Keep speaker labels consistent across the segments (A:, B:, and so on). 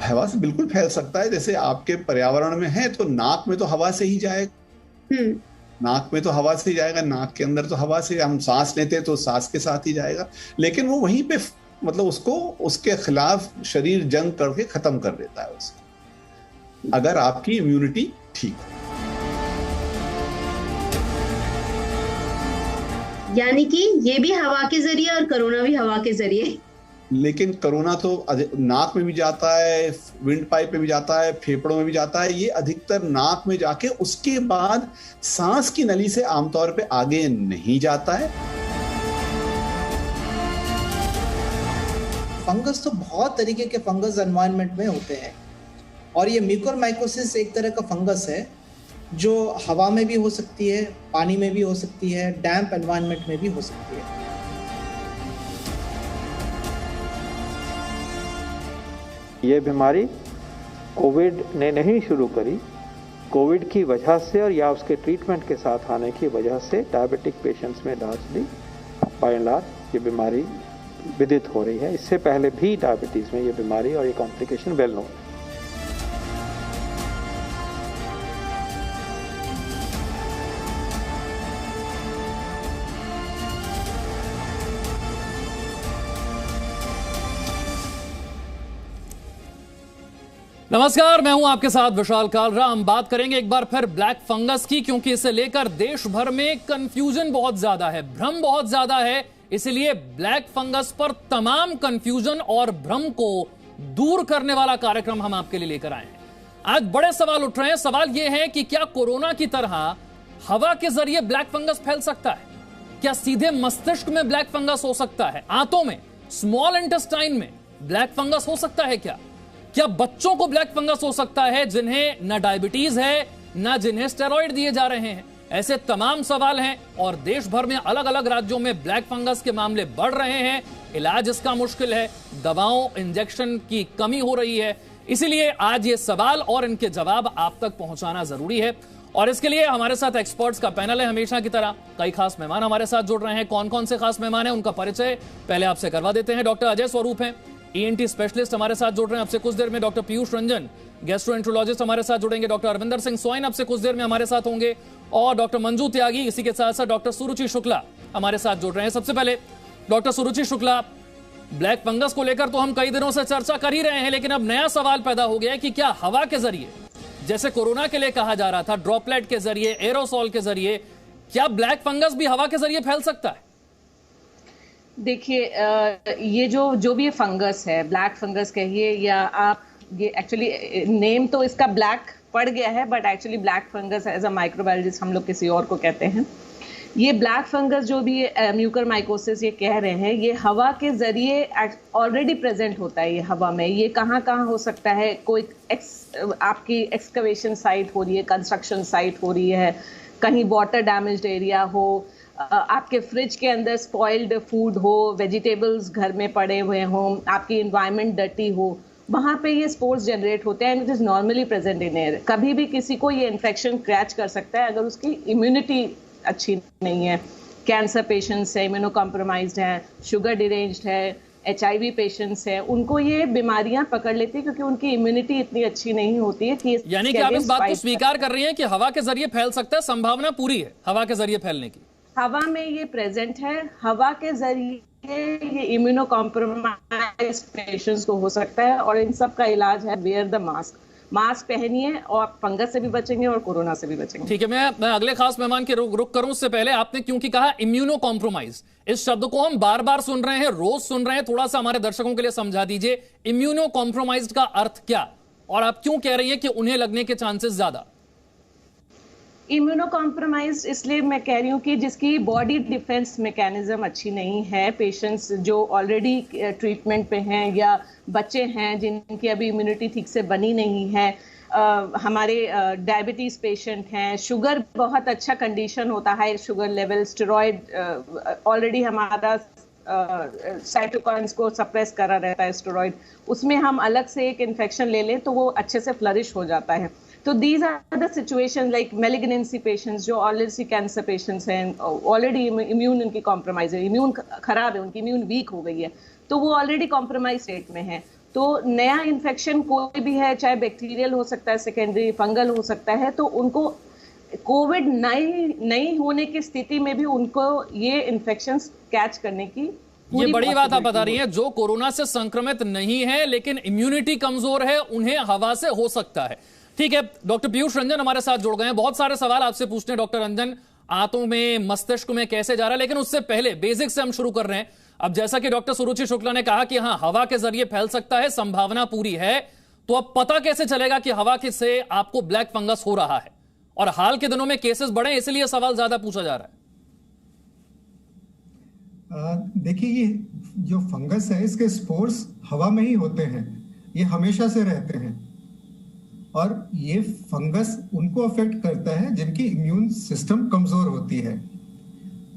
A: हवा से बिल्कुल फैल सकता है। जैसे आपके पर्यावरण में है तो नाक में तो हवा से ही जाएगा, नाक में तो हवा से ही जाएगा, नाक के अंदर तो हवा से हम सांस लेते हैं तो सांस के साथ ही जाएगा, लेकिन वो वहीं पे मतलब उसको उसके खिलाफ शरीर जंग करके खत्म कर देता है उसको, अगर आपकी इम्यूनिटी ठीक हो।
B: यानी कि ये भी हवा के जरिए और कोरोना भी हवा के जरिए।
A: लेकिन कोरोना तो नाक में भी जाता है, विंड पाइप में भी जाता है, फेफड़ों में भी जाता है। ये अधिकतर नाक में जाके उसके बाद सांस की नली से आमतौर पे आगे नहीं जाता है।
C: फंगस तो बहुत तरीके के फंगस एनवायरनमेंट में होते हैं, और ये म्यूकोरमाइकोसिस एक तरह का फंगस है जो हवा में भी हो सकती है, पानी में भी हो सकती है, डैम्प एनवायरनमेंट में भी हो सकती है।
D: ये बीमारी कोविड ने नहीं शुरू करी, कोविड की वजह से और या उसके ट्रीटमेंट के साथ आने की वजह से डायबिटिक पेशेंट्स में लार्जली बाय एंड लार्ज ये बीमारी विदित हो रही है। इससे पहले भी डायबिटीज़ में ये बीमारी और ये कॉम्प्लिकेशन वेल नोन है।
E: नमस्कार, मैं हूं आपके साथ विशाल कालरा। हम बात करेंगे एक बार फिर ब्लैक फंगस की, क्योंकि इसे लेकर देश भर में कंफ्यूजन बहुत ज्यादा है, भ्रम बहुत ज्यादा है। इसलिए ब्लैक फंगस पर तमाम कंफ्यूजन और भ्रम को दूर करने वाला कार्यक्रम हम आपके लिए लेकर आए हैं। आज बड़े सवाल उठ रहे हैं। सवाल यह है कि क्या कोरोना की तरह हवा के जरिए ब्लैक फंगस फैल सकता है? क्या सीधे मस्तिष्क में ब्लैक फंगस हो सकता है? आंतों में, स्मॉल इंटेस्टाइन में ब्लैक फंगस हो सकता है? क्या बच्चों को ब्लैक फंगस हो सकता है जिन्हें न डायबिटीज है न जिन्हें स्टेरॉइड दिए जा रहे हैं? ऐसे तमाम सवाल हैं और देश भर में अलग अलग राज्यों में ब्लैक फंगस के मामले बढ़ रहे हैं। इलाज इसका मुश्किल है, दवाओं इंजेक्शन की कमी हो रही है। इसीलिए आज ये सवाल और इनके जवाब आप तक पहुंचाना जरूरी है, और इसके लिए हमारे साथ एक्सपर्ट्स का पैनल है। हमेशा की तरह कई खास मेहमान हमारे साथ जुड़ रहे हैं। कौन कौन से खास मेहमान हैं उनका परिचय पहले आपसे करवा देते हैं। डॉक्टर अजय स्वरूप हैं, ईएनटी स्पेशलिस्ट, हमारे साथ जुड़ रहे हैं आपसे कुछ देर में। डॉक्टर पीयूष रंजन, गैस्ट्रोएंट्रोलॉजिस्ट, हमारे साथ जुड़ेंगे। डॉक्टर अरविंदर सिंह सोइन आपसे कुछ देर में हमारे साथ होंगे, और डॉक्टर मंजू त्यागी, इसी के साथ साथ डॉक्टर सुरुचि शुक्ला हमारे साथ जुड़ रहे हैं। सबसे पहले डॉक्टर सुरुचि शुक्ला, ब्लैक फंगस को लेकर तो हम कई दिनों से चर्चा कर ही रहे हैं, लेकिन अब नया सवाल पैदा हो गया है कि क्या हवा के जरिए, जैसे कोरोना के लिए कहा जा रहा था ड्रॉपलेट के जरिए, एरोसॉल के जरिए, क्या ब्लैक फंगस भी हवा के जरिए फैल सकता है?
F: देखिए, ये जो भी फंगस है, ब्लैक फंगस कहिए या आप, ये एक्चुअली नेम तो इसका ब्लैक पड़ गया है, but actually black fungus as a microbiologist हम लोग किसी और को कहते हैं। ये ब्लैक फंगस जो भी म्यूकरमाइकोसिस ये कह रहे हैं, ये हवा के जरिए ऑलरेडी प्रेजेंट होता है। ये हवा में ये कहाँ कहाँ हो सकता है? कोई आपकी एक्सकवेशन साइट हो रही है, कंस्ट्रक्शन साइट हो रही है, कहीं वाटर डैमेज्ड एरिया हो, आपके फ्रिज के अंदर स्पॉइल्ड फूड हो, वेजिटेबल्स घर में पड़े हुए हों, आपकी इन्वायरमेंट डर्टी हो, वहाँ पे ये स्पोर्स जनरेट होते हैं। It is normally present in air. कभी भी किसी को ये इन्फेक्शन क्रैच कर सकता है अगर उसकी इम्यूनिटी अच्छी नहीं है। कैंसर पेशेंट्स है, इम्यूनो कॉम्प्रोमाइज्ड है, शुगर डिरेंज्ड है, HIV पेशेंट्स हैं, उनको ये बीमारियां पकड़ लेती है क्योंकि उनकी इम्यूनिटी इतनी अच्छी नहीं होती है कि,
E: यानी कि आप इस बात को स्वीकार कर रही हैं कि हवा के जरिए फैल सकता है, संभावना पूरी है हवा के जरिए फैलने की?
F: हवा में ये प्रेजेंट है। हवा के जरिए ये इम्यूनो कॉम्प्रोमाइज्ड पेशेंट्स को हो सकता है, और इन सब का इलाज है वेयर द मास्क। मास्क पहनिए और आप फंगस से भी बचेंगे और कोरोना से भी बचेंगे।
E: ठीक है, मैं अगले खास मेहमान के रुक करूं उससे पहले आपने क्योंकि कहा इम्यूनो कॉम्प्रोमाइज, इस शब्द को हम बार बार सुन रहे हैं, रोज सुन रहे हैं, थोड़ा सा हमारे दर्शकों के लिए समझा दीजिए इम्यूनो कॉम्प्रोमाइज का अर्थ क्या, और आप क्यों कह रही है कि उन्हें लगने के चांसेस ज्यादा?
F: इम्यूनो कॉम्प्रोमाइज इसलिए मैं कह रही हूँ कि जिसकी बॉडी डिफेंस मैकेनिज्म अच्छी नहीं है, पेशेंट्स जो ऑलरेडी ट्रीटमेंट पे हैं, या बच्चे हैं जिनकी अभी इम्यूनिटी ठीक से बनी नहीं है, हमारे डायबिटीज़ पेशेंट हैं, शुगर बहुत अच्छा कंडीशन होता है, शुगर लेवल, स्टेरॉयड ऑलरेडी हमारा साइटोकाइन्स को सप्रेस करा रहता है स्टेरॉयड, उसमें हम अलग से एक इन्फेक्शन ले लें तो वो अच्छे से फ्लरिश हो जाता है। तो these are the situation like malignancy patients जो ऑलरेडी कैंसर पेशेंट्स हैं, ऑलरेडी इम्यून उनकी कॉम्प्रोमाइज है, इम्यून खराब है, उनकी इम्यून वीक हो गई है, तो वो ऑलरेडी कॉम्प्रोमाइज स्टेट में है। तो नया इन्फेक्शन कोई भी है, चाहे बैक्टीरियल हो सकता है, सेकेंडरी फंगल हो सकता है, तो उनको कोविड नहीं होने की स्थिति में भी उनको ये इन्फेक्शन कैच करने की
E: ये बड़ी बात आप बता रही हैं। जो कोरोना से संक्रमित नहीं है लेकिन इम्यूनिटी कमजोर है, उन्हें हवा से हो सकता है। ठीक है, डॉक्टर पीयूष रंजन हमारे साथ जुड़ गए हैं। बहुत सारे सवाल आपसे पूछने हैं डॉक्टर रंजन, आंतों में, मस्तिष्क में कैसे जा रहा है, लेकिन उससे पहले बेसिक से हम शुरू कर रहे हैं। अब जैसा कि डॉक्टर सुरुचि शुक्ला ने कहा कि हाँ, हवा के जरिए फैल सकता है, संभावना पूरी है, तो अब पता कैसे चलेगा कि हवा से आपको ब्लैक फंगस हो रहा है? और हाल के दिनों में केसेस बढ़े, इसलिए सवाल ज्यादा पूछा जा रहा है।
G: देखिए, ये जो फंगस है इसके स्पोर्स हवा में ही होते हैं, ये हमेशा से रहते हैं, और ये फंगस उनको अफेक्ट करता है जिनकी इम्यून सिस्टम कमजोर होती है।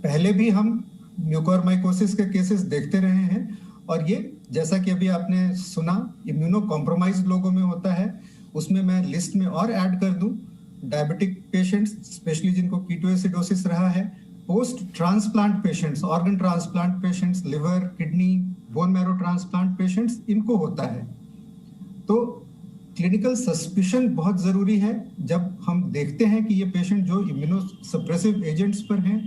G: पहले भी हम म्यूकोरमाइकोसिस के केसेस देखते रहे हैं, और ये जैसा कि अभी आपने सुना इम्यूनो कॉम्प्रोमाइज्ड लोगों में होता है। उसमें मैं लिस्ट में और ऐड कर दूं डायबिटिक पेशेंट्स, स्पेशली जिनको कीटोएसिडोसिस रहा है, post transplant patients, organ transplant patients, liver, kidney, bone marrow transplant patients, इनको होता है। तो क्लिनिकल सस्पिशन बहुत जरूरी है। जब हम देखते हैं कि ये पेशेंट जो इम्यूनो सप्रेसिव एजेंट्स पर हैं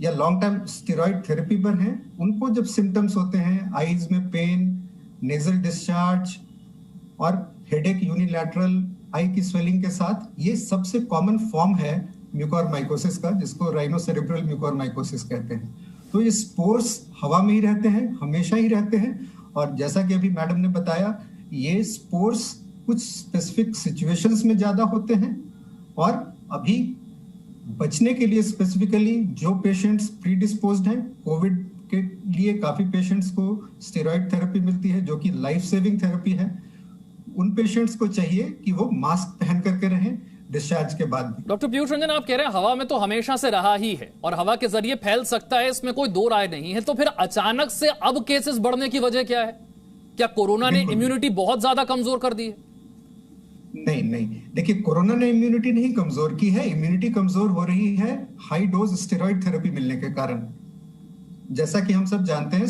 G: या लॉन्ग टाइम स्टेरॉइड थेरेपी पर हैं, उनको जब सिम्टम्स होते हैं, आईज में पेन, नेजल डिस्चार्ज और हेडेक यूनिलैटरल आई की स्वेलिंग के साथ, ये सबसे कॉमन फॉर्म है म्यूकोरमाइकोसिस का, जिसको राइनोसेरेब्रल म्यूकोरमाइकोसिस कहते हैं। तो ये स्पोर्स हवा में ही रहते हैं, हमेशा ही रहते हैं, और जैसा कि अभी मैडम ने बताया, ये स्पोर्स कुछ स्पेसिफिक सिचुएशंस में ज्यादा होते हैं। और अभी बचने के लिए स्पेसिफिकली जो पेशेंट्स प्रीडिस्पोज्ड हैं, कोविड के लिए काफी पेशेंट्स को स्टेरॉइड थेरेपी मिलती है जो कि लाइफ सेविंग थेरेपी है। उन पेशेंट्स को चाहिए कि वो मास्क पहन करके रहें डिस्चार्ज के बाद भी।
E: डॉक्टर पीयूष रंजन, आप कह रहे हैं हवा में तो हमेशा से रहा ही है और हवा के जरिए फैल सकता है, इसमें कोई दो राय नहीं है, तो फिर अचानक से अब केसेस बढ़ने की वजह क्या है? क्या कोरोना ने इम्यूनिटी बहुत ज्यादा कमजोर कर दी है?
G: नहीं, देखिए, कोरोना ने इम्यूनिटी नहीं कमजोर की है। इम्यूनिटी कमजोर हो रही है हाई डोज स्टेरॉइड थेरेपी मिलने के कारण। जैसा कि हम सब जानते हैं,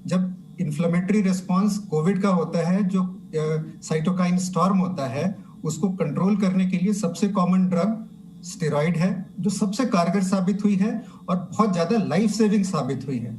G: जब इन्फ्लेमेटरी रिस्पांस कोविड का होता है, जो साइटोकाइन स्टॉर्म होता है, उसको कंट्रोल करने के लिए सबसे कॉमन ड्रग स्टेरॉइड है, जो सबसे कारगर साबित हुई है और बहुत ज्यादा लाइफ सेविंग साबित हुई है।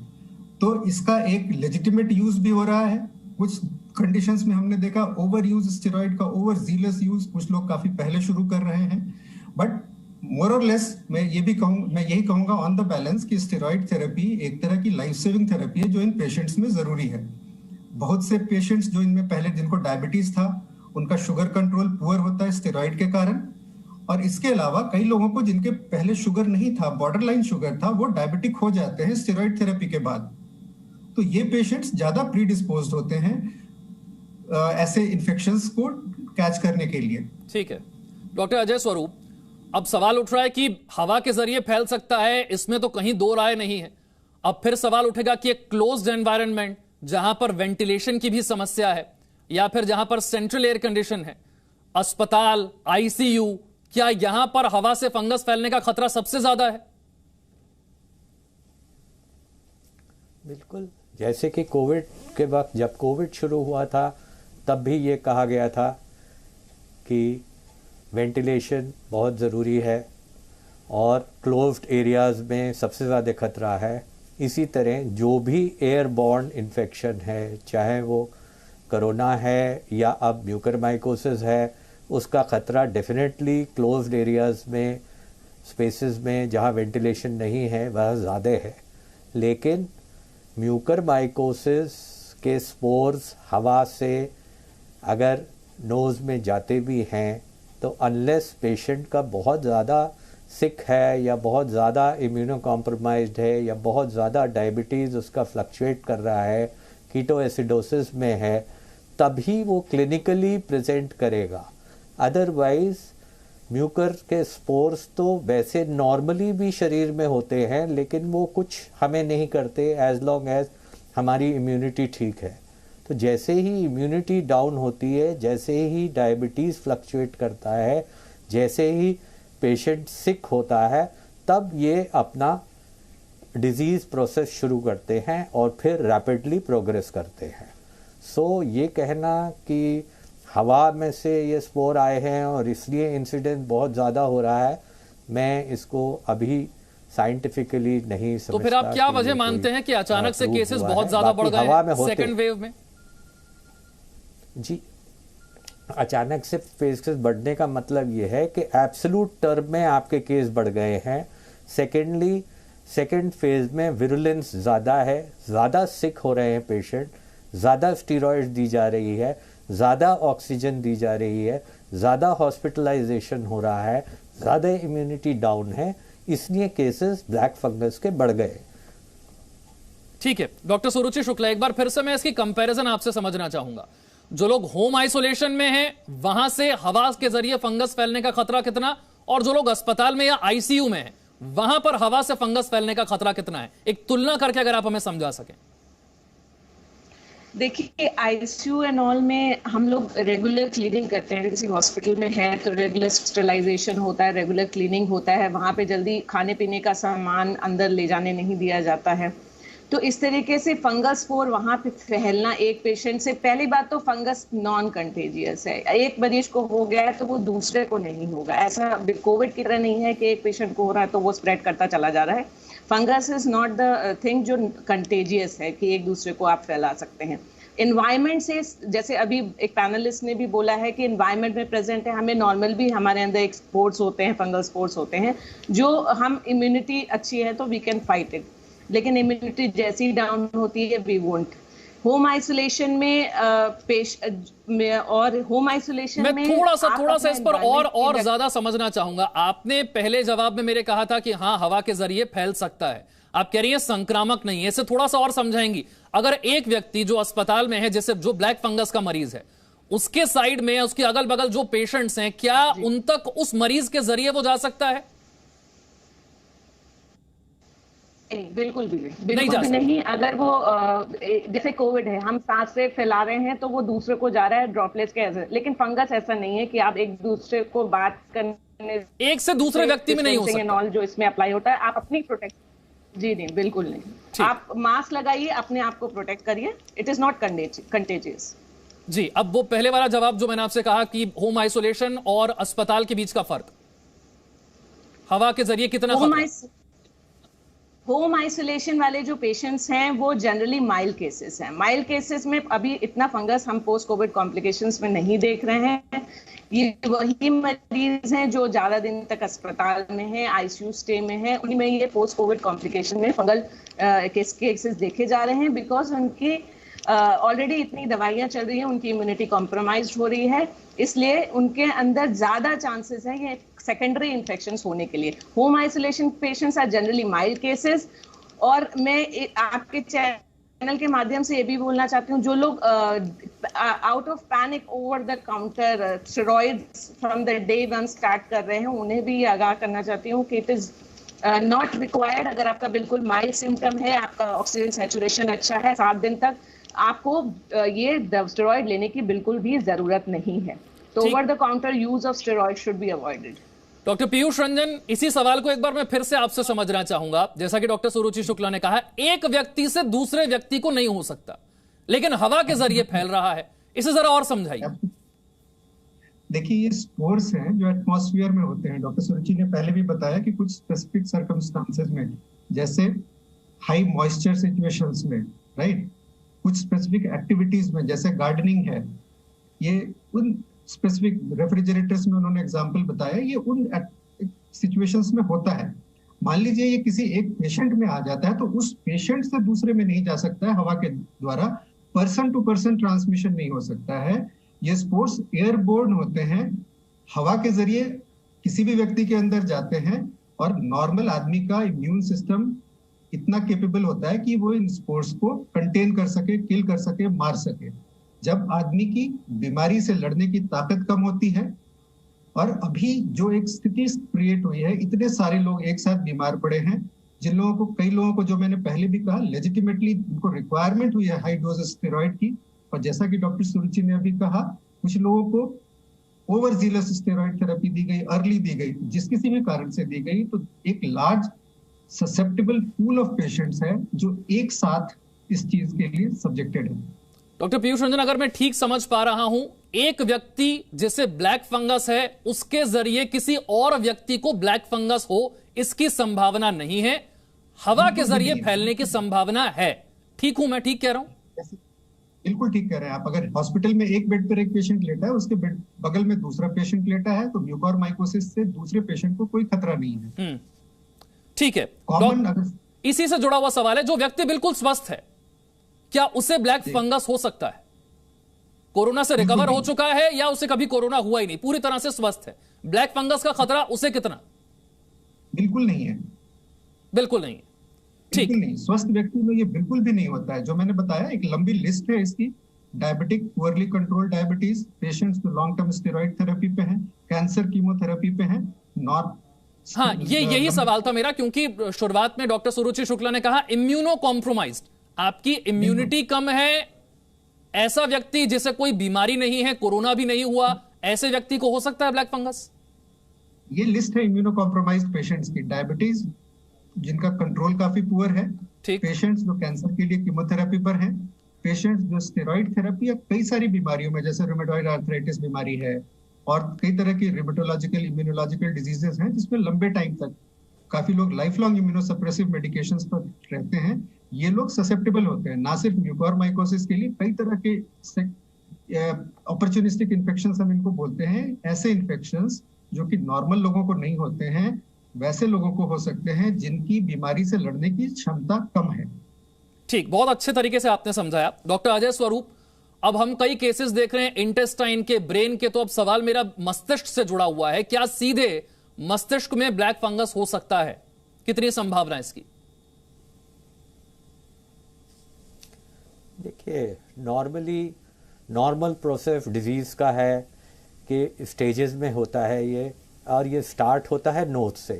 G: तो इसका एक लेजिटिमेट यूज भी हो रहा है। कुछ कंडीशंस में हमने देखा ओवर यूज स्टेरॉइड का, ओवर जीलस यूज, कुछ लोग काफी पहले शुरू कर रहे हैं। बट मोर और लेस मैं यही कहूंगा ऑन द बैलेंस कि स्टेरॉइड थेरेपी एक तरह की लाइफ सेविंग थेरेपी है जो इन पेशेंट्स में जरूरी है। बहुत से पेशेंट्स जो इनमें पहले जिनको डायबिटीज था, उनका शुगर कंट्रोल पुअर होता है स्टेरॉइड के कारण, और इसके अलावा कई लोगों को जिनके पहले शुगर नहीं था, बॉर्डर लाइन शुगर था, वो डायबिटिक हो जाते हैं स्टेरॉइड थेरेपी के बाद। तो ये पेशेंट्स ज्यादा प्रीडिस्पोज्ड होते हैं ऐसे इन्फेक्शंस को कैच करने के लिए।
E: ठीक है डॉक्टर अजय स्वरूप, अब सवाल उठ रहा है कि हवा के जरिए फैल सकता है, इसमें तो कहीं दो राय नहीं है। अब फिर सवाल उठेगा कि एक क्लोज्ड एनवायरनमेंट जहां पर वेंटिलेशन की भी समस्या है या फिर जहां पर सेंट्रल एयर कंडीशन है, अस्पताल, आईसीयू, क्या यहां पर हवा से फंगस फैलने का खतरा सबसे ज्यादा है?
D: बिल्कुल, जैसे कि कोविड के वक्त, जब कोविड शुरू हुआ था, तब भी ये कहा गया था कि वेंटिलेशन बहुत ज़रूरी है और क्लोज्ड एरियाज़ में सबसे ज़्यादा खतरा है। इसी तरह जो भी एयरबॉर्न इन्फेक्शन है, चाहे वो कोरोना है या अब म्यूकोरमाइकोसिस है, उसका ख़तरा डेफिनेटली क्लोज्ड एरियाज़ में, स्पेसेस में जहाँ वेंटिलेशन नहीं है, वह ज़्यादा है। लेकिन म्यूकोरमाइकोसिस के स्पोर्स हवा से अगर नोज़ में जाते भी हैं तो अनलेस पेशेंट का बहुत ज़्यादा सिक है या बहुत ज़्यादा इम्यूनो कॉम्प्रोमाइज्ड है या बहुत ज़्यादा डायबिटीज़ उसका फ्लक्चुएट कर रहा है, कीटोएसिडोसिस में है, तभी वो क्लिनिकली प्रेजेंट करेगा। अदरवाइज म्यूकर के स्पोर्स तो वैसे नॉर्मली भी शरीर में होते हैं, लेकिन वो कुछ हमें नहीं करते एज लॉन्ग एज हमारी इम्यूनिटी ठीक है। तो जैसे ही इम्यूनिटी डाउन होती है, जैसे ही डायबिटीज़ फ्लक्चुएट करता है, जैसे ही पेशेंट सिक होता है, तब ये अपना डिजीज़ प्रोसेस शुरू करते हैं और फिर रैपिडली प्रोग्रेस करते हैं। सो ये कहना कि हवा में से ये स्पोर आए हैं और इसलिए इंसिडेंट बहुत ज़्यादा हो रहा है, मैं इसको अभी साइंटिफिकली नहीं समझता।
E: तो फिर आप क्या वजह मानते हैं कि अचानक से केसेस बहुत ज्यादा बढ़ गए सेकंड वेव में?
D: जी, अचानक से केसेस बढ़ने का मतलब ये है कि एब्सोल्यूट टर्म में आपके केस बढ़ गए हैं। सेकेंडली, सेकेंड फेज में विरुलेंस ज़्यादा है, ज़्यादा सिक हो रहे हैं पेशेंट, ज़्यादा स्टीरॉयड दी जा रही है, ज़्यादा ऑक्सीजन दी जा रही है, ज़्यादा हॉस्पिटलाइजेशन हो रहा है, ज़्यादा इम्यूनिटी डाउन है, इसलिए केसेस ब्लैक फंगस के बढ़ गए।
E: ठीक है डॉक्टर सुरुचि शुक्ला, एक बार फिर से मैं इसकी कंपैरिजन आपसे समझना चाहूंगा। जो लोग होम आइसोलेशन में हैं वहां से हवा के जरिए फंगस फैलने का खतरा कितना, और जो लोग अस्पताल में या आईसीयू में हैं वहां पर हवा से फंगस फैलने का खतरा कितना है, एक तुलना करके अगर आप हमें समझा सकें।
F: देखिए आईसीयू एंड ऑल में हम लोग रेगुलर क्लीनिंग करते हैं, किसी हॉस्पिटल में है तो रेगुलर स्टरलाइजेशन होता है, रेगुलर क्लीनिंग होता है, वहाँ पे जल्दी खाने पीने का सामान अंदर ले जाने नहीं दिया जाता है। तो इस तरीके से फंगस स्पोर वहाँ पे फैलना एक पेशेंट से, पहली बात तो फंगस नॉन कंटेजियस है, एक मरीज को हो गया है तो वो दूसरे को नहीं होगा। ऐसा कोविड की तरह नहीं है कि एक पेशेंट को हो रहा है तो वो स्प्रेड करता चला जा रहा है। Fungus is not the thing जो कंटेजियस है कि एक दूसरे को आप फैला सकते हैं। इन्वायरमेंट से, जैसे अभी एक पैनलिस्ट ने भी बोला है कि इन्वायरमेंट में प्रेजेंट है, हमें नॉर्मल भी हमारे अंदर एक स्पोर्ट्स होते हैं, फंगल स्पोर्ट्स होते हैं, जो हम इम्यूनिटी अच्छी है तो वी कैन फाइट इट, लेकिन इम्यूनिटी जैसी डाउन होती है वी वोंट। होम आइसोलेशन में और होम आइसोलेशन में
E: मैं थोड़ा सा इस पर और ज्यादा समझना चाहूंगा। आपने पहले जवाब में मेरे कहा था कि हाँ हवा के जरिए फैल सकता है, आप कह रही हैं संक्रामक नहीं है, इसे थोड़ा सा और समझाएंगी। अगर एक व्यक्ति जो अस्पताल में है, जैसे जो ब्लैक फंगस का मरीज है, उसके साइड में उसके अगल बगल जो पेशेंट्स हैं, क्या उन तक उस मरीज के जरिए वो जा सकता है?
F: बिल्कुल भी नहीं। अगर वो जैसे कोविड है, हम सांस से फैला रहे हैं तो वो दूसरे को जा रहा है ड्रॉपलेट्स के ऐसे, लेकिन फंगस ऐसा नहीं है कि आप एक दूसरे को बात करने
E: एक से दूसरे व्यक्ति में नहीं हो सकता।
F: जो इसमें अप्लाई होता है, आप अपनी प्रोटेक्ट, जी नहीं, बिल्कुल नहीं। आप मास्क लगाइए, अपने आप को प्रोटेक्ट करिए, इट इज नॉट कंटेजियस।
E: जी, अब वो पहले वाला जवाब जो मैंने आपसे कहा कि होम आइसोलेशन और अस्पताल के बीच का फर्क, हवा के जरिए कितना
F: होम आइसोलेशन वाले जो पेशेंट्स हैं वो जनरली माइल्ड केसेस हैं। माइल्ड केसेस में अभी इतना फंगस हम पोस्ट कोविड कॉम्प्लिकेशंस में नहीं देख रहे हैं। ये वही मरीज हैं जो ज्यादा दिन तक अस्पताल में हैं, आईसीयू स्टे में हैं, उन्हीं में ये पोस्ट कोविड कॉम्प्लिकेशन में फंगल केसेस देखे जा रहे हैं, बिकॉज उनकी ऑलरेडी इतनी दवाइयां चल रही हैं, उनकी इम्यूनिटी कॉम्प्रोमाइज हो रही है, इसलिए उनके अंदर ज्यादा चांसेस हैं ये सेकेंडरी इन्फेक्शंस होने के लिए। Home isolation patients are generally mild cases. और मैं आपके चैनल के माध्यम से ये भी बोलना चाहती हूँ, जो लोग out of panic over the counter steroids from the day one start कर रहे हैं, उन्हें भी आगाह करना चाहती हूँ कि इट इज नॉट रिक्वायर्ड। अगर आपका बिल्कुल माइल्ड सिम्टम है, आपका ऑक्सीजन सैचुरेशन अच्छा है 7 दिन तक, आपको ये स्टेरॉइड लेने की बिल्कुल भी जरूरत नहीं है। तो over the counter use of steroid should be avoided.
E: Doctor Piyush Ranjan, इसी सवाल को एक बार मैं फिर से आपसे समझना चाहूंगा। जैसा कि डॉक्टर सुरुचि शुक्ला ने कहा, एक व्यक्ति से दूसरे व्यक्ति को नहीं हो सकता, लेकिन हवा के जरिए फैल रहा है, इसे जरा और समझाइए।
G: देखिए, ये स्पोर्स हैं जो एटमॉस्फेयर में होते हैं। डॉक्टर सुरुचि ने पहले भी बताया कि कुछ स्पेसिफिक सर्कमस्टांसेस में, जैसे हाई मॉइस्चर सिचुएशंस में, राइट, कुछ स्पेसिफिक एक्टिविटीज में, जैसे गार्डनिंग है, ये उन स्पेसिफिक रेफ्रिजरेटर्स में उन्होंने एग्जांपल बताया, ये उन सिचुएशंस में होता है। मान लीजिए ये किसी एक पेशेंट में आ जाता है तो उस पेशेंट से दूसरे में नहीं जा सकता है, हवा के द्वारा पर्सन टू पर्सन ट्रांसमिशन नहीं हो सकता है। ये स्पोर्स एयरबोर्न होते हैं, हवा के जरिए किसी भी व्यक्ति के अंदर जाते हैं, और नॉर्मल आदमी का इम्यून सिस्टम इतना केपेबल होता है कि वो इन स्पोर्स को कंटेन कर सके, किल कर सके, मार सके। जब आदमी की बीमारी से लड़ने की ताकत कम होती है, और अभी जो एक स्थिति क्रिएट हुई है, इतने सारे लोग एक साथ बीमार पड़े हैं, जिन लोगों को, कई लोगों को, जो मैंने पहले भी कहा, लेजिटिमेटली उनको रिक्वायरमेंट हुई है हाई डोज स्टेरॉइड की, और जैसा कि डॉक्टर सुरुचि ने अभी कहा, कुछ लोगों को ओवर जीलस स्टेरॉइड थेरेपी दी गई, अर्ली दी गई, जिस किसी भी कारण से दी गई, तो एक large susceptible pool of patients है जो एक साथ इस चीज के लिए सब्जेक्टेड है।
E: डॉक्टर पीयूष रंजन, अगर मैं ठीक समझ पा रहा हूं, एक व्यक्ति जिसे ब्लैक फंगस है उसके जरिए किसी और व्यक्ति को ब्लैक फंगस हो इसकी संभावना नहीं है, हवा के जरिए फैलने की संभावना है। ठीक हूं मैं, ठीक कह रहा हूं?
G: बिल्कुल ठीक कह रहे हैं आप। अगर हॉस्पिटल में एक बेड पर एक पेशेंट लेटा है, उसके बेड बगल में दूसरा पेशेंट लेटा है, तो म्यूकोरमाइकोसिस से दूसरे पेशेंट को कोई खतरा नहीं है।
E: ठीक है।
G: कॉमन
E: इसी से जुड़ा हुआ सवाल है, जो व्यक्ति बिल्कुल स्वस्थ है क्या उसे ब्लैक फंगस हो सकता है? कोरोना से रिकवर हो चुका है या उसे कभी कोरोना हुआ ही नहीं, पूरी तरह से स्वस्थ है, ब्लैक फंगस का खतरा उसे कितना?
G: बिल्कुल नहीं है।
E: बिल्कुल नहीं है। ठीक
G: नहीं, स्वस्थ व्यक्ति में ये बिल्कुल भी नहीं होता है। जो मैंने बताया, एक लंबी लिस्ट है इसकी। Diabetic, poorly control diabetes patients जो लॉन्ग टर्म स्टेरॉइड थेरेपी पे हैं, कैंसर कीमोथेरेपी पे हैं,
E: हाँ, यही सवाल था मेरा, क्योंकि शुरुआत में डॉक्टर सुरुचि शुक्ला ने कहा इम्यूनो कॉम्प्रोमाइज्ड, आपकी इम्यूनिटी कम है, ऐसा व्यक्ति जिसे कोई बीमारी नहीं है, कोरोना भी नहीं हुआ, ऐसे व्यक्ति को हो सकता है ब्लैक फंगस?
G: ये लिस्ट है इम्यूनो कॉम्प्रोमाइज्ड पेशेंट्स की। डायबिटीज जिनका कंट्रोल काफी पुअर है, पेशेंट्स जो कैंसर के लिए कीमोथेरेपी पर हैं, पेशेंट्स जो स्टेरॉइड थेरेपी या कई सारी बीमारियों में, जैसे रूमेटॉइड आर्थराइटिस बीमारी है और कई तरह की रिमेटोलॉजिकल इम्यूनोलॉजिकल डिजीजेस हैं जिसमें लंबे टाइम तक काफी लोग लाइफ लॉन्ग इम्यूनोसप्रेसिव मेडिकेशंस पर रहते हैं। ये लोग ससेप्टेबल होते हैं ना सिर्फ म्यूकोरमाइकोसिस के लिए, कई तरह के अपॉर्चुनिस्टिक इन्फेक्शंस हम इनको बोलते हैं। ऐसे इन्फेक्शंस जो कि नॉर्मल लोगों को नहीं होते हैं, वैसे लोगों को हो सकते हैं जिनकी बीमारी से लड़ने की क्षमता कम है।
E: ठीक, बहुत अच्छे तरीके से आपने समझाया। डॉक्टर अजय स्वरूप, अब हम कई केसेस देख रहे हैं इंटेस्टाइन के, ब्रेन के, तो अब सवाल मेरा मस्तिष्क से जुड़ा हुआ है, क्या सीधे मस्तिष्क में ब्लैक फंगस हो सकता है? कितनी संभावना इसकी?
H: देखिए, नॉर्मल प्रोसेस डिजीज का है कि स्टेजेस में होता है ये, और ये स्टार्ट होता है नोज से।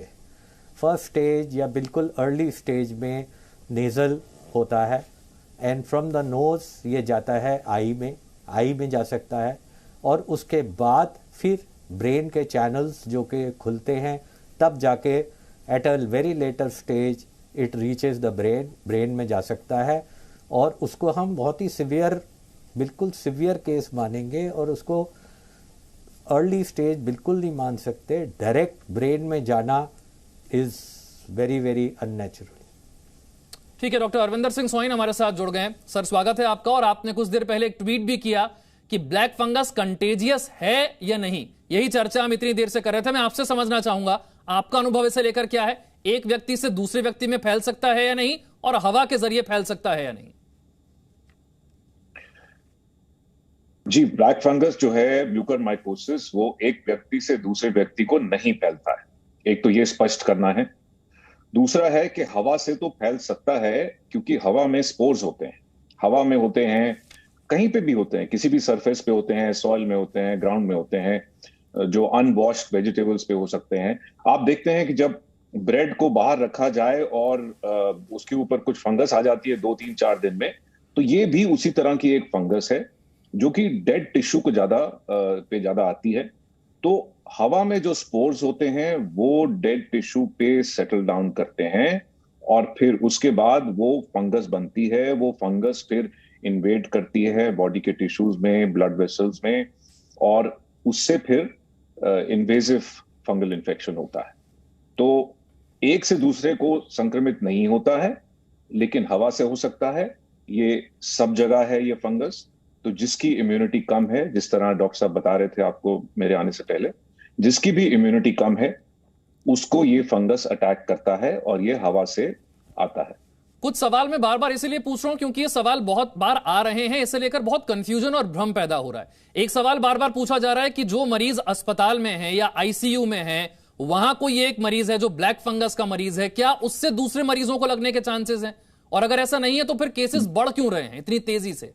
H: फर्स्ट स्टेज या बिल्कुल अर्ली स्टेज में नेजल होता है, एंड फ्रॉम द नोज ये जाता है आई में जा सकता है, और उसके बाद फिर ब्रेन के चैनल्स जो कि खुलते हैं, तब जाके at a very later stage it reaches the brain में जा सकता है, और उसको हम बहुत ही बिल्कुल सिवियर केस मानेंगे, और उसको अर्ली स्टेज बिल्कुल नहीं मान सकते। डायरेक्ट ब्रेन में जाना इज वेरी वेरी अननेचुरल।
E: ठीक है, डॉक्टर अरविंदर सिंह सोइन हमारे साथ जुड़ गए हैं। सर, स्वागत है आपका। और आपने कुछ देर पहले एक ट्वीट भी किया कि ब्लैक फंगस कंटेजियस है या नहीं, यही चर्चा हम इतनी देर से कर रहे थे। मैं आपसे समझना चाहूंगा, आपका अनुभव इसे लेकर क्या है? एक व्यक्ति से दूसरे व्यक्ति में फैल सकता है या नहीं, और हवा के जरिए फैल सकता है या नहीं?
I: जी, ब्लैक फंगस जो है, म्यूकोरमाइकोसिस, वो एक व्यक्ति से दूसरे व्यक्ति को नहीं फैलता है। एक तो ये स्पष्ट करना है। दूसरा है कि हवा से तो फैल सकता है, क्योंकि हवा में स्पोर्स होते हैं। हवा में होते हैं, कहीं पे भी होते हैं, किसी भी सरफेस पे होते हैं, सॉइल में होते हैं, ग्राउंड में होते हैं, जो अनवॉश्ड वेजिटेबल्स पे हो सकते हैं। आप देखते हैं कि जब ब्रेड को बाहर रखा जाए और उसके ऊपर कुछ फंगस आ जाती है 2-3-4 दिन में, तो ये भी उसी तरह की एक फंगस है जो कि डेड टिश्यू को ज्यादा आती है। तो हवा में जो स्पोर्स होते हैं वो डेड टिश्यू पे सेटल डाउन करते हैं, और फिर उसके बाद वो फंगस बनती है। वो फंगस फिर इन्वेड करती है बॉडी के टिश्यूज में, ब्लड वेसल्स में, और उससे फिर इन्वेजिव फंगल इन्फेक्शन होता है। तो एक से दूसरे को संक्रमित नहीं होता है, लेकिन हवा से हो सकता है। ये सब जगह है ये फंगस। तो जिसकी इम्यूनिटी कम है, जिस तरह डॉक्टर साहब बता रहे थे आपको मेरे आने से पहले, जिसकी भी इम्यूनिटी कम है उसको ये फंगस अटैक करता है, और ये हवा से आता है।
E: कुछ सवाल मैं बार बार इसीलिए पूछ रहा हूं क्योंकि ये सवाल बहुत बार आ रहे हैं, इसे लेकर बहुत कंफ्यूजन और भ्रम पैदा हो रहा है। एक सवाल बार बार पूछा जा रहा है कि जो मरीज अस्पताल में है या आईसीयू में है, वहां कोई एक मरीज है जो ब्लैक फंगस का मरीज है, क्या उससे दूसरे मरीजों को लगने के चांसेस हैं? और अगर ऐसा नहीं है तो फिर केसेस बढ़ क्यों रहे हैं इतनी तेजी से?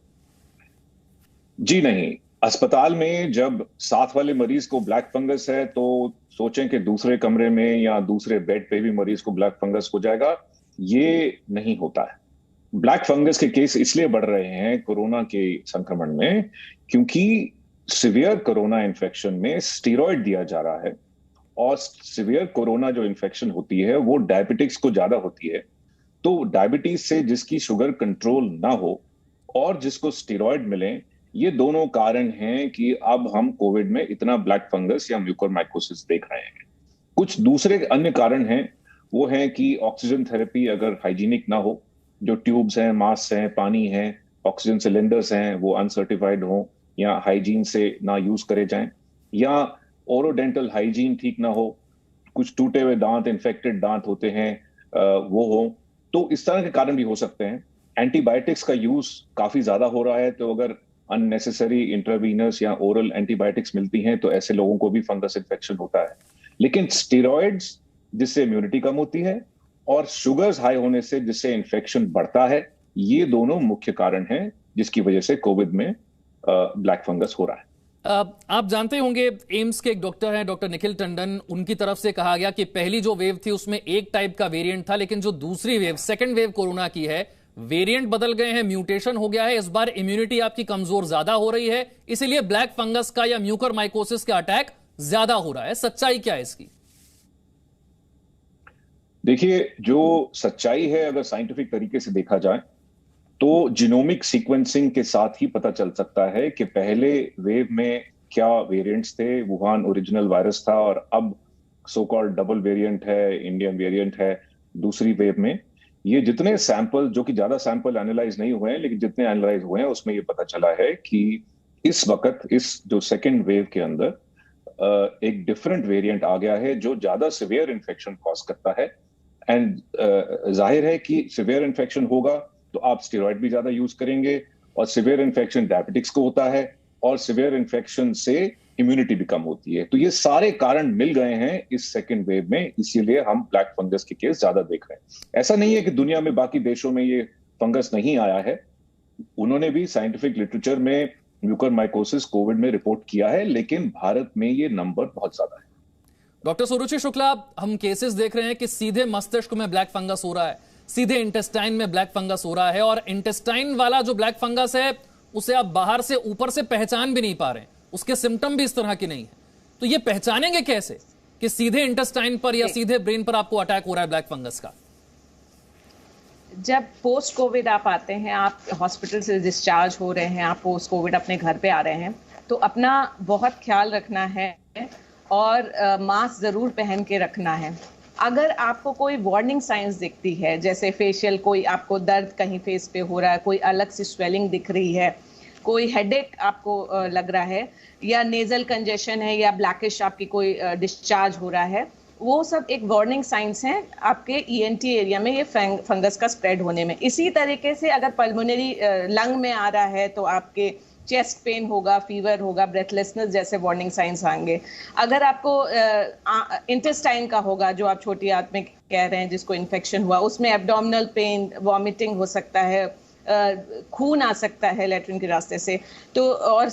I: जी नहीं, अस्पताल में जब साथ वाले मरीज को ब्लैक फंगस है तो सोचें कि दूसरे कमरे में या दूसरे बेड पे भी मरीज को ब्लैक फंगस हो जाएगा, ये नहीं होता है। ब्लैक फंगस के केस इसलिए बढ़ रहे हैं कोरोना के संक्रमण में, क्योंकि सिवियर कोरोना इन्फेक्शन में स्टेरॉइड दिया जा रहा है, और सिवियर कोरोना जो इन्फेक्शन होती है वो डायबिटिक्स को ज्यादा होती है। तो डायबिटीज से जिसकी शुगर कंट्रोल ना हो, और जिसको स्टेरॉइड मिले, ये दोनों कारण हैं कि अब हम कोविड में इतना ब्लैक फंगस या म्यूकोरमाइकोसिस देख रहे हैं। कुछ दूसरे अन्य कारण हैं, वो है कि ऑक्सीजन थेरेपी अगर हाइजीनिक ना हो, जो ट्यूब्स हैं, मास्क हैं, पानी है, ऑक्सीजन सिलेंडर्स हैं, वो अनसर्टिफाइड हो या हाइजीन से ना यूज करे जाएं, या ओरोडेंटल हाइजीन ठीक ना हो, कुछ टूटे हुए दांत, इन्फेक्टेड दांत होते हैं वो हो, तो इस तरह के कारण भी हो सकते हैं। एंटीबायोटिक्स का यूज काफी ज्यादा हो रहा है, तो अगर अननेसेसरी इंट्रावीनस या ओरल एंटीबायोटिक्स मिलती हैं तो ऐसे लोगों को भी फंगस इन्फेक्शन होता है। लेकिन स्टेरॉइड्स जिससे इम्यूनिटी कम होती है और शुगर्स हाई होने से जिससे इन्फेक्शन बढ़ता है, ये दोनों मुख्य कारण हैं जिसकी वजह से कोविड में ब्लैक फंगस हो रहा है।
E: आप जानते होंगे एम्स के एक डॉक्टर हैं, डॉक्टर निखिल टंडन, उनकी तरफ से कहा गया कि पहली जो वेव थी उसमें एक टाइप का वेरिएंट था, लेकिन जो दूसरी वेव, सेकंड वेव कोरोना की है, वेरिएंट बदल गए हैं, म्यूटेशन हो गया है, इस बार इम्यूनिटी आपकी कमजोर ज्यादा हो रही है, इसीलिए ब्लैक फंगस का या म्यूकोरमाइकोसिस का अटैक ज्यादा हो रहा है। सच्चाई क्या है इसकी?
I: देखिए, जो सच्चाई है अगर साइंटिफिक तरीके से देखा जाए तो जीनोमिक सीक्वेंसिंग के साथ ही पता चल सकता है कि पहले वेव में क्या वेरिएंट्स थे। वुहान ओरिजिनल वायरस था और अब सो कॉल्ड डबल वेरिएंट है, इंडियन वेरिएंट है दूसरी वेव में। ये जितने सैंपल, जो कि ज्यादा सैंपल एनालाइज नहीं हुए हैं, लेकिन जितने एनालाइज हुए हैं उसमें ये पता चला है कि इस वक्त इस जो सेकेंड वेव के अंदर एक डिफरेंट वेरिएंट आ गया है जो ज्यादा सिवियर इन्फेक्शन कॉज करता है। एंड जाहिर है कि सिवियर इन्फेक्शन होगा तो आप स्टेरॉइड भी ज्यादा यूज करेंगे, और सिवियर इन्फेक्शन डायबिटिक्स को होता है, और सिवियर इन्फेक्शन से इम्यूनिटी भी कम होती है। तो ये सारे कारण मिल गए हैं इस सेकेंड वेव में, इसीलिए हम ब्लैक फंगस के केस ज्यादा देख रहे हैं। ऐसा नहीं है कि दुनिया में बाकी देशों में ये फंगस नहीं आया है, उन्होंने भी साइंटिफिक लिटरेचर में म्यूकोरमाइकोसिस कोविड में रिपोर्ट किया है, लेकिन भारत में ये नंबर बहुत ज्यादा है।
E: डॉक्टर सुरुचि शुक्ला, हम केसेस देख रहे हैं कि सीधे मस्तिष्क में ब्लैक फंगस हो रहा है, सीधे इंटेस्टाइन में ब्लैक फंगस हो रहा है, और इंटेस्टाइन वाला जो ब्लैक फंगस है उसे आप बाहर से ऊपर से पहचान भी नहीं पा रहे हैं, उसके सिम्टम भी इस तरह के नहीं है। तो ये पहचानेंगे कैसे कि सीधे इंटेस्टाइन पर या सीधे ब्रेन पर आपको अटैक हो रहा है ब्लैक फंगस का?
F: जब पोस्ट कोविड आप आते हैं, आप हॉस्पिटल से डिस्चार्ज हो रहे हैं, आप पोस्ट कोविड अपने घर पे आ रहे हैं, तो अपना बहुत ख्याल रखना है और मास्क जरूर पहन के रखना है। अगर आपको कोई वार्निंग साइंस दिखती है, जैसे फेशियल, कोई आपको दर्द कहीं फेस पे हो रहा है, कोई अलग सी स्वेलिंग दिख रही है, कोई हेडेक आपको लग रहा है, या नेजल कंजेशन है, या ब्लैकिश आपकी कोई डिस्चार्ज हो रहा है, वो सब एक वार्निंग साइंस हैं आपके ईएनटी एरिया में ये फंगस का स्प्रेड होने में। इसी तरीके से अगर पल्मोनरी लंग में आ रहा है तो आपके चेस्ट पेन होगा, फीवर होगा, ब्रेथलेसनेस जैसे वार्निंग साइंस आएंगे। अगर आपको इंटेस्टाइन का होगा, जो आप छोटी आंत में कह रहे हैं जिसको इन्फेक्शन हुआ, उसमें एब्डोमिनल पेन, वॉमिटिंग हो सकता है, खून आ सकता है लेट्रिन के रास्ते से, तो और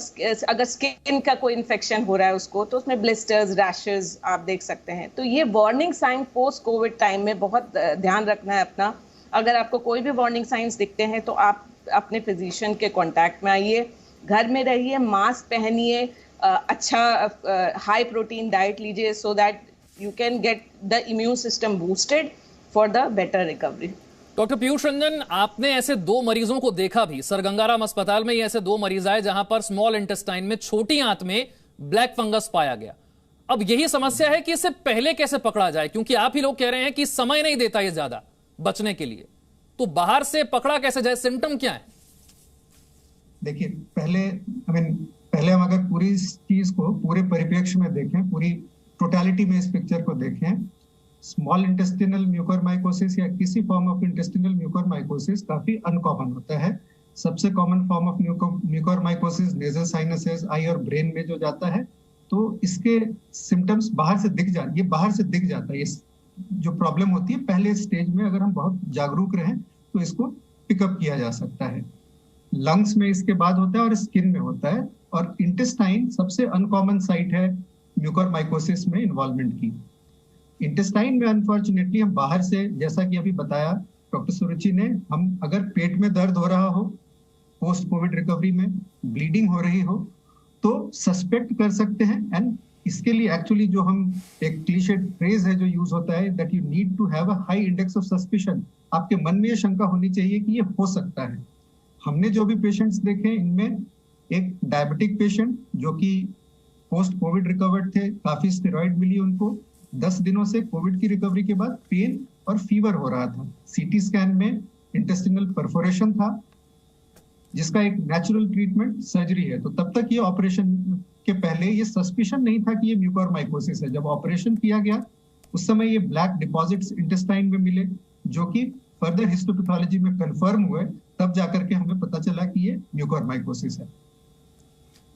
F: अगर स्किन का कोई इन्फेक्शन हो रहा है उसको, तो उसमें ब्लिस्टर्स, रैशेस आप देख सकते हैं। तो ये warning sign post covid time में बहुत ध्यान रखना है अपना। अगर आपको कोई भी वार्निंग साइंस दिखते हैं तो आप अपने फिजिशियन के कांटेक्ट में आइए, घर में रहिए, मास्क पहनिए, अच्छा हाई प्रोटीन डाइट लीजिए, so that you can get the immune system boosted for the better recovery.
E: Doctor Piyush Ranjan, आपने ऐसे 2 मरीजों को देखा भी, सर गंगाराम अस्पताल में ये ऐसे 2 मरीज आए जहां पर स्मॉल इंटेस्टाइन में, छोटी आंत में ब्लैक फंगस पाया गया। अब यही समस्या है कि इसे पहले कैसे पकड़ा जाए, क्योंकि आप ही लोग कह रहे हैं कि समय नहीं देता ये ज्यादा बचने के लिए, तो बाहर से पकड़ा कैसे जाए, सिम्टम क्या है?
G: देखिए, पहले हम अगर पूरी चीज को पूरे परिप्रेक्ष्य में देखें, पूरी टोटलिटी में इस पिक्चर को देखें, स्मॉल इंटेस्टिनल म्यूकोरमाइकोसिस या किसी फॉर्म ऑफ इंटेस्टिनल म्यूकोरमाइकोसिस काफी अनकॉमन होता है। सबसे common form of mucormycosis nasal sinuses, eye और ब्रेन में जो जाता है, तो इसके सिम्टम्स बाहर से दिख जाता है। जो प्रॉब्लम होती है पहले स्टेज में, अगर हम बहुत जागरूक रहें तो इसको पिकअप किया जा सकता है। लंग्स में इसके बाद होता है और स्किन में होता है, और इंटेस्टाइन सबसे अनकॉमन साइट है म्यूकोरमाइकोसिस में इन्वॉल्वमेंट की। इंटेस्टाइन में अनफॉर्चुनेटली हम बाहर से, जैसा कि अभी बताया डॉक्टर सुरुचि ने, हम अगर पेट में दर्द हो रहा हो, पोस्ट कोविड रिकवरी में ब्लीडिंग हो रही हो, तो सस्पेक्ट कर सकते हैं। एंड इसके लिए एक्चुअली जो हम एक क्लीशेड फ्रेज है जो यूज होता है, that you need to have a high index of suspicion. आपके मन में ये शंका होनी चाहिए कि ये हो सकता है। हमने जो भी पेशेंट्स देखे इनमें एक डायबिटिक पेशेंट जो कि पोस्ट कोविड रिकवर्ड थे, काफी स्टेरॉइड मिली उनको, 10 दिनों से कोविड की रिकवरी के बाद पेन और फीवर हो रहा था। सीटी स्कैन में इंटेस्टिनल परफोरेशन था जिसका एक नेचुरल ट्रीटमेंट सर्जरी है। तो तब तक ये ऑपरेशन के पहले ये सस्पिशन नहीं था कि ये म्यूकोरमाइकोसिस है। जब ऑपरेशन किया गया उस समय ये ब्लैक डिपॉजिट्स इंटेस्टाइन में मिले जो कि फर्दर हिस्टोपैथोलॉजी में कंफर्म हुए, तब जाकर के हमें पता चला कि ये म्यूकोरमाइकोसिस है।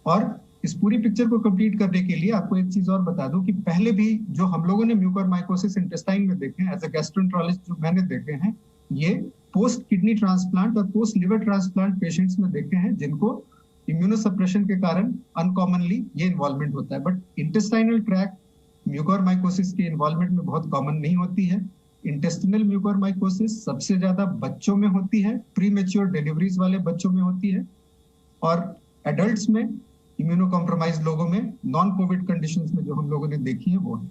G: और इस पूरी पिक्चर को कंप्लीट करने के लिए आपको एक चीज और बता दूं कि पहले भी जो हम लोगों ने म्यूकोरमाइकोसिस इंटेस्टाइन में देखे हैं एज अ गैस्ट्रोएंटरोलॉजिस्ट, जो मैंने देखे हैं, ये पोस्ट किडनी ट्रांसप्लांट और पोस्ट लिवर ट्रांसप्लांट पेशेंट्स में देखे हैं जिनको इम्यूनोसप्रेशन के कारण अनकॉमनली ये इन्वॉल्वमेंट होता है। बट इंटेस्टाइनल ट्रैक्ट म्यूकोरमाइकोसिस के इन्वॉल्वमेंट में बहुत कॉमन नहीं होती है। इंटेस्टिनल म्यूकोरमाइकोसिस सबसे ज्यादा बच्चों में होती है, प्रीमेच्योर डिलीवरीज वाले बच्चों में होती है, और एडल्ट्स में, इम्यूनो कॉम्प्रोमाइज लोगों में, नॉन कोविड कंडीशंस में जो हम लोगों ने देखी है वो है।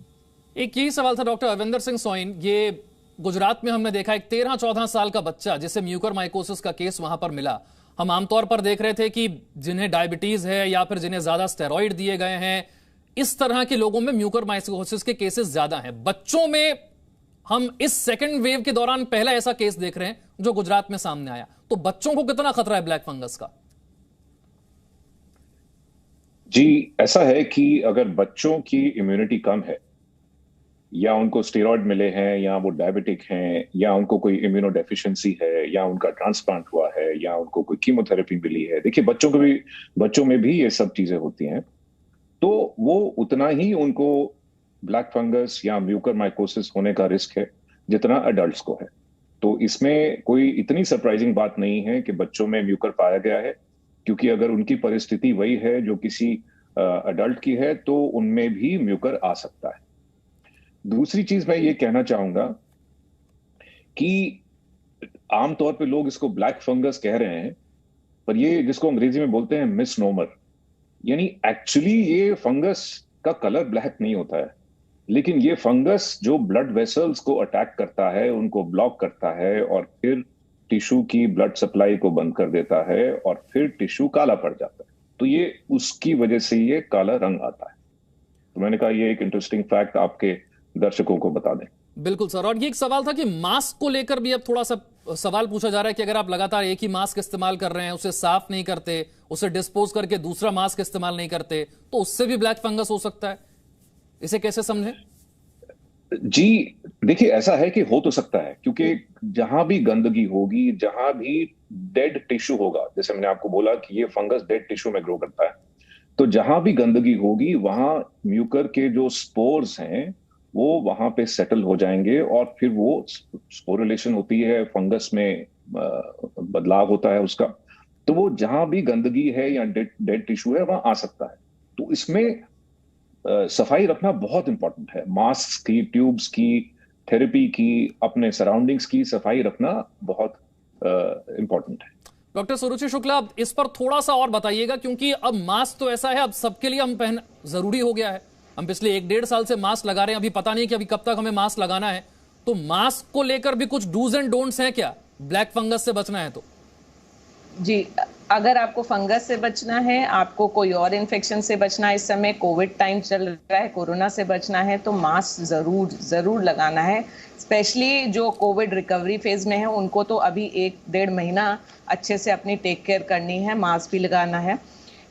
E: एक यही सवाल था डॉक्टर अरविंदर सिंह सोइन, ये गुजरात में हमने देखा एक 13-14 साल का बच्चा जिसे म्यूकोरमाइकोसिस का केस वहां पर मिला। हम आमतौर पर देख रहे थे कि जिन्हें डायबिटीज है या फिर जिन्हें ज्यादा स्टेरॉइड दिए गए हैं, इस तरह के लोगों में म्यूकोरमाइकोसिस के केसेस ज्यादा हैं। बच्चों में हम इस सेकंड वेव के दौरान पहला ऐसा केस देख रहे हैं जो गुजरात में सामने आया। तो बच्चों को कितना खतरा है ब्लैक फंगस का?
I: जी, ऐसा है कि अगर बच्चों की इम्यूनिटी कम है या उनको स्टेरॉइड मिले हैं या वो डायबिटिक हैं या उनको कोई इम्यूनो डेफिशिएंसी है या उनका ट्रांसप्लांट हुआ है या उनको कोई कीमोथेरेपी मिली है, देखिए बच्चों में भी ये सब चीजें होती हैं, तो वो उतना ही उनको ब्लैक फंगस या म्यूकोरमाइकोसिस होने का रिस्क है जितना एडल्ट्स को है। तो इसमें कोई इतनी सरप्राइजिंग बात नहीं है कि बच्चों में म्यूकर पाया गया है, क्योंकि अगर उनकी परिस्थिति वही है जो किसी एडल्ट की है तो उनमें भी म्यूकर आ सकता है। दूसरी चीज मैं ये कहना चाहूंगा कि आमतौर पे लोग इसको ब्लैक फंगस कह रहे हैं, पर ये जिसको अंग्रेजी में बोलते हैं मिसनोमर, यानी एक्चुअली ये फंगस का कलर ब्लैक नहीं होता है, लेकिन ये फंगस जो ब्लड वेसल्स को अटैक करता है, उनको ब्लॉक करता है और फिर टिश्यू की ब्लड सप्लाई को बंद कर देता है और फिर टिश्यू काला पड़ जाता है। तो ये उसकी वजह से ये काला रंग आता है। तो मैंने कहा ये एक इंटरेस्टिंग फैक्ट आपके दर्शकों को बता दें।
E: बिल्कुल सर। और ये एक सवाल था कि मास्क को लेकर भी अब थोड़ा सा सवाल पूछा जा रहा है कि अगर आप लगातार एक ही मास्क इस्तेमाल कर रहे हैं, उसे साफ नहीं करते, उसे डिस्पोज करके दूसरा मास्क इस्तेमाल नहीं करते, तो उससे भी ब्लैक फंगस हो सकता है। इसे कैसे समझें?
I: जी देखिए, ऐसा है कि हो तो सकता है, क्योंकि जहां भी गंदगी होगी, जहां भी डेड टिश्यू होगा, जैसे मैंने आपको बोला कि ये फंगस डेड टिश्यू में ग्रो करता है, तो जहां भी गंदगी होगी वहां म्यूकर के जो स्पोर्स हैं वो वहां पे सेटल हो जाएंगे और फिर वो स्पोरुलेशन होती है, फंगस में बदलाव होता है उसका। तो वो जहां भी गंदगी है या डेड टिश्यू है वहां आ सकता है। तो इसमें सफाई रखना बहुत इंपॉर्टेंट है। मास्क की, ट्यूब्स की, थेरेपी की, अपने सराउंडिंग्स की सफाई रखना बहुत इंपॉर्टेंट है।
E: डॉक्टर सुरुचि शुक्ला, अब इस पर थोड़ा सा और बताइएगा, क्योंकि अब मास्क तो ऐसा है, अब सबके लिए हम पहनना जरूरी हो गया है। हम पिछले 1-1.5 साल से मास्क लगा रहे हैं, अभी पता नहीं कि अभी कब तक हमें मास्क लगाना है। तो मास्क को लेकर भी कुछ डूज एंड डोंट्स हैं क्या, ब्लैक फंगस से बचना है तो?
F: जी, अगर आपको फंगस से बचना है, आपको कोई और इन्फेक्शन से बचना है, इस समय कोविड टाइम चल रहा है, कोरोना से बचना है, तो मास्क जरूर लगाना है। स्पेशली जो कोविड रिकवरी फेज में है उनको तो अभी 1-1.5 महीना अच्छे से अपनी टेक केयर करनी है, मास्क भी लगाना है।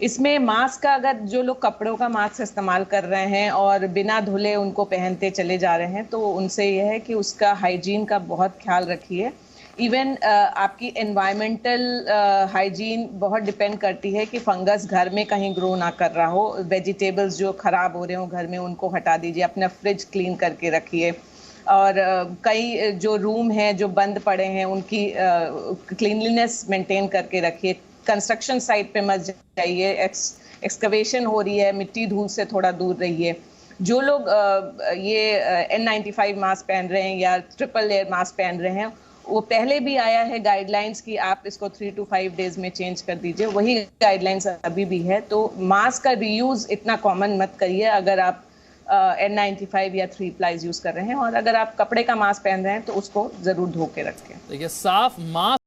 F: इसमें मास्क का, अगर जो लोग कपड़ों का मास्क इस्तेमाल कर रहे हैं और बिना धुले उनको पहनते चले जा रहे हैं, तो उनसे यह है कि उसका हाइजीन का बहुत ख्याल रखिए। इवन आपकी एनवायरमेंटल हाइजीन बहुत डिपेंड करती है कि फंगस घर में कहीं ग्रो ना कर रहा हो। वेजिटेबल्स जो खराब हो रहे हो घर में उनको हटा दीजिए, अपना फ्रिज क्लीन करके रखिए, और कई जो रूम हैं जो बंद पड़े हैं उनकी क्लीनलीनेस मेंटेन करके रखिए। कंस्ट्रक्शन साइट पे मत जाइए, एक्सकवेशन हो रही है, मिट्टी धूल से थोड़ा दूर रहिए। जो लोग ये N95 मास्क पहन रहे हैं या ट्रिपल लेयर मास्क पहन रहे हैं, वो पहले भी आया है गाइडलाइंस की आप इसको 3 to 5 डेज में चेंज कर दीजिए, वही गाइडलाइंस अभी भी है। तो मास्क का रीयूज इतना कॉमन मत करिए अगर आप N95 या 3 प्लाईज यूज कर रहे हैं, और अगर आप कपड़े का मास्क पहन रहे हैं तो उसको जरूर धो के रखें।
E: देखिए, साफ मास्क